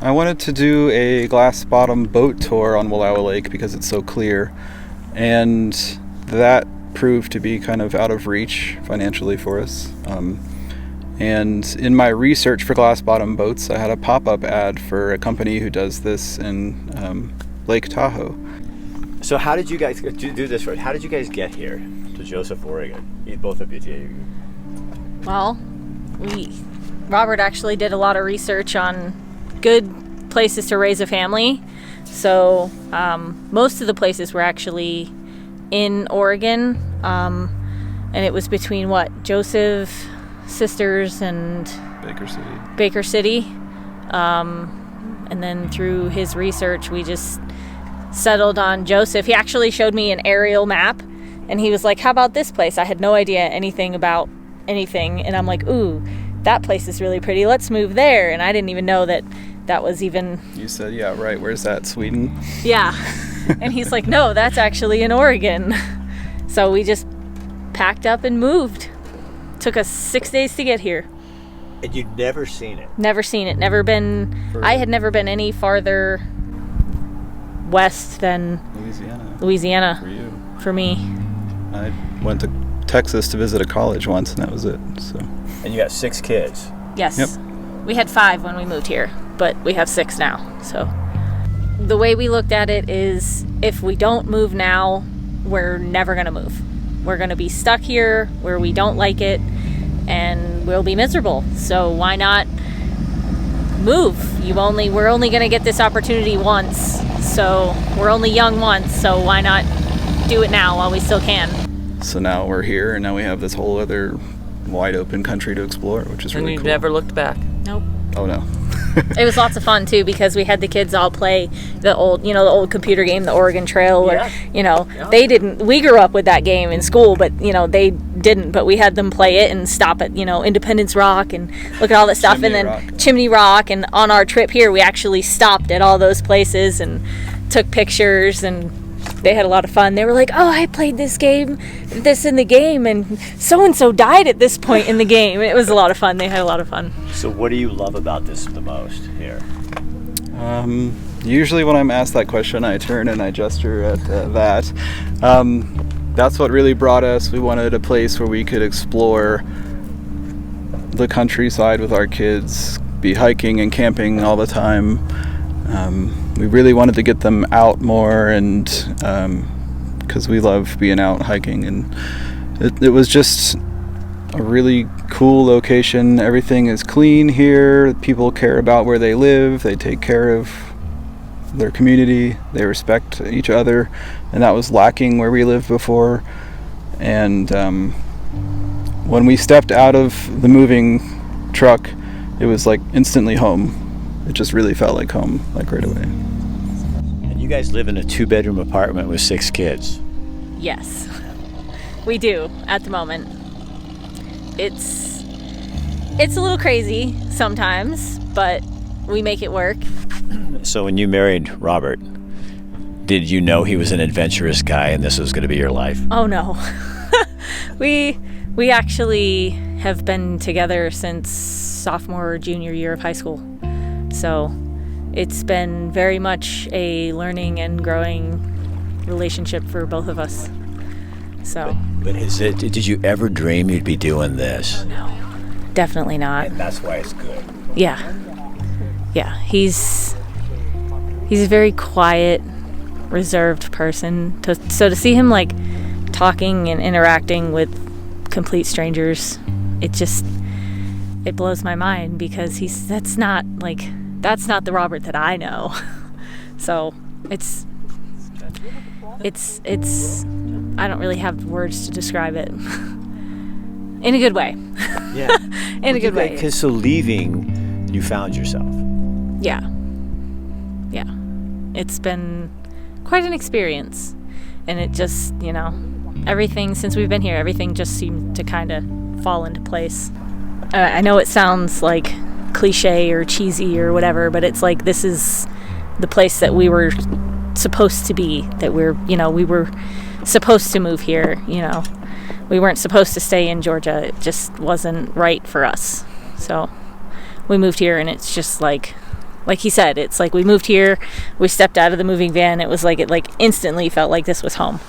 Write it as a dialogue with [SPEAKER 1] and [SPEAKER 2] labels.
[SPEAKER 1] I wanted to do a glass bottom boat tour on Wallowa Lake because it's so clear, and that proved to be kind of out of reach financially for us. And in my research for glass bottom boats, I had a pop-up ad for a company who does this in Lake Tahoe.
[SPEAKER 2] So how did you guys do this? Right? How did you guys get here to Joseph, Oregon? Both of you.
[SPEAKER 3] Well, Robert actually did a lot of research on good places to raise a family. So most of the places were actually in Oregon, and it was between Joseph, Sisters, and Baker City. And then through his research, we just settled on Joseph. He actually showed me an aerial map, and he was like, how about this place? I had no idea anything about anything, and I'm like, ooh, that place is really pretty, let's move there. And I didn't even know that was even...
[SPEAKER 1] You said, yeah, right, where's that, Sweden?
[SPEAKER 3] Yeah. And he's like, no, that's actually in Oregon. So we just packed up and moved. Took us 6 days to get here.
[SPEAKER 2] And you'd never seen it?
[SPEAKER 3] Never seen it. Never been... I had never been any farther west than Louisiana.
[SPEAKER 1] For you.
[SPEAKER 3] For me.
[SPEAKER 1] I went to Texas to visit a college once, and that was it. So.
[SPEAKER 2] And you got 6 kids?
[SPEAKER 3] Yes.
[SPEAKER 1] Yep.
[SPEAKER 3] We had 5 when we moved here, but we have 6 now. So the way we looked at it is, if we don't move now, we're never going to move. We're going to be stuck here where we don't like it, and we'll be miserable. So why not move? We're only going to get this opportunity once. So we're only young once, so why not do it now while we still can?
[SPEAKER 1] So now we're here, and now we have this whole other wide open country to explore, which is really cool.
[SPEAKER 4] And you've never looked back?
[SPEAKER 3] Nope.
[SPEAKER 1] Oh, no.
[SPEAKER 3] It was lots of fun too, because we had the kids all play the old computer game, the Oregon Trail, where they didn't. We grew up with that game in school, but they didn't. But we had them play it and stop at Independence Rock and look at all that stuff, Chimney Rock. And on our trip here, we actually stopped at all those places and took pictures, and they had a lot of fun. They were like, oh, I played this in the game, and so-and-so died at this point in the game. It was a lot of fun. They had a lot of fun.
[SPEAKER 2] So what do you love about this the most here?
[SPEAKER 1] Usually when I'm asked that question, I turn and I gesture at that. That's what really brought us. We wanted a place where we could explore the countryside with our kids, be hiking and camping all the time. We really wanted to get them out more, and because we love being out hiking, and it was just a really cool location. Everything is clean here. People care about where they live. They take care of their community. They respect each other, and that was lacking where we lived before. And when we stepped out of the moving truck, it was like instantly home. It just really felt like home, like right away.
[SPEAKER 2] And you guys live in a 2-bedroom apartment with 6 kids?
[SPEAKER 3] Yes, we do at the moment. It's a little crazy sometimes, but we make it work.
[SPEAKER 2] So when you married Robert, did you know he was an adventurous guy and this was going to be your life?
[SPEAKER 3] Oh no. We actually have been together since sophomore or junior year of high school. So it's been very much a learning and growing relationship for both of us. So.
[SPEAKER 2] But did you ever dream you'd be doing this?
[SPEAKER 3] No, definitely not.
[SPEAKER 2] And that's why it's good.
[SPEAKER 3] Yeah. Yeah, he's a very quiet, reserved person. So to see him like talking and interacting with complete strangers, it blows my mind, because that's not the Robert that I know. So it's I don't really have words to describe it. In a good way.
[SPEAKER 2] Yeah.
[SPEAKER 3] In a good way.
[SPEAKER 2] Because so leaving, you found yourself.
[SPEAKER 3] Yeah. Yeah. It's been quite an experience. And it just, everything, since we've been here, everything just seemed to kind of fall into place. I know it sounds like cliche or cheesy or whatever, but it's like, this is the place that we were supposed to be, that we were supposed to move here, we weren't supposed to stay in Georgia. It just wasn't right for us. So we moved here, and it's just like like he said, it's like we moved here, we stepped out of the moving van, it was like, it like instantly felt like this was home.